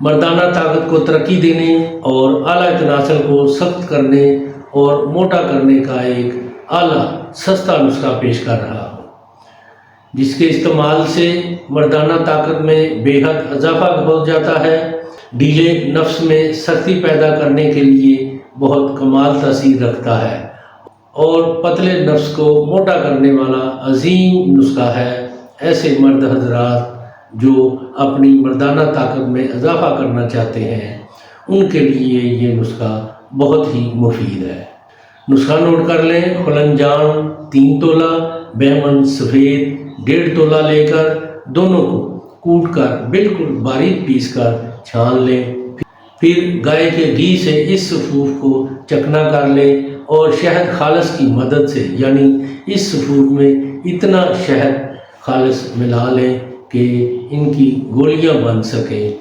मर्दाना ताकत को तरक्की देने और आला तनासल को सख्त करने और मोटा करने का एक आला सस्ता नुस्खा पेश कर रहा हूँ, जिसके इस्तेमाल से मर्दाना ताकत में बेहद इजाफा हो जाता है। ढीले नफ्स में सख्ती पैदा करने के लिए बहुत कमाल तासीर रखता है और पतले नफ्स को मोटा करने वाला अजीम नुस्खा है। ऐसे मर्द हजरात जो अपनी मर्दाना ताकत में इजाफा करना चाहते हैं, उनके लिए ये नुस्खा बहुत ही मुफीद है। नुस्खा नोट कर लें। खुलंजान 3 तोला, बहमन सफ़ेद 1.5 तोला लेकर दोनों को कूट कर बिल्कुल बारीक पीस कर छान लें। फिर गाय के घी से इस सफ़ूफ को चकना कर लें और शहद खालस की मदद से, यानी इस सफ़ूफ में इतना शहद खालस मिला लें कि इनकी गोलियां बन सकें।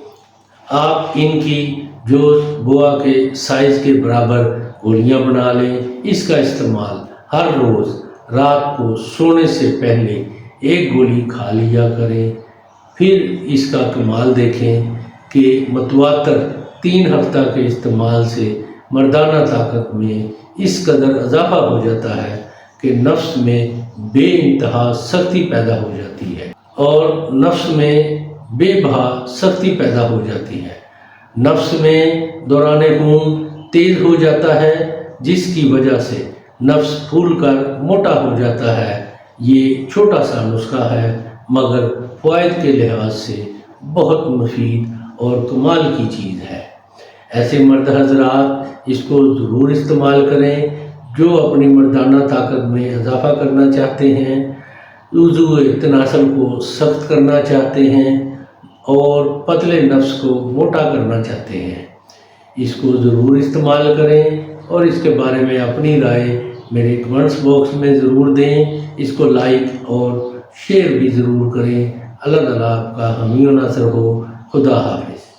आप इनकी जोश बुआ के साइज़ के बराबर गोलियां बना लें। इसका इस्तेमाल हर रोज़ रात को सोने से पहले 1 गोली खा लिया करें। फिर इसका कमाल देखें कि मतवातर 3 हफ्ता के इस्तेमाल से मर्दाना ताकत में इस कदर इजाफा हो जाता है कि नफ्स में बेइंतहा सख्ती पैदा हो जाती है और नफ्स में बेबहा सख्ती पैदा हो जाती है। नफ्स में दौरान खून तेज़ हो जाता है, जिसकी वजह से नफ्स फूल कर मोटा हो जाता है। ये छोटा सा नुस्खा है, मगर फ़वाइद के लिहाज से बहुत मुफीद और कमाल की चीज़ है। ऐसे मर्द हजरात इसको ज़रूर इस्तेमाल करें जो अपनी मर्दाना ताकत में इजाफा करना चाहते हैं, वुज़ू तनासल को सख्त करना चाहते हैं और पतले नफ्स को मोटा करना चाहते हैं। इसको ज़रूर इस्तेमाल करें और इसके बारे में अपनी राय मेरे कमेंट्स बॉक्स में ज़रूर दें। इसको लाइक और शेयर भी ज़रूर करें। अल्लाह ताला आपका हामी व नासर हो। खुदा हाफिज़।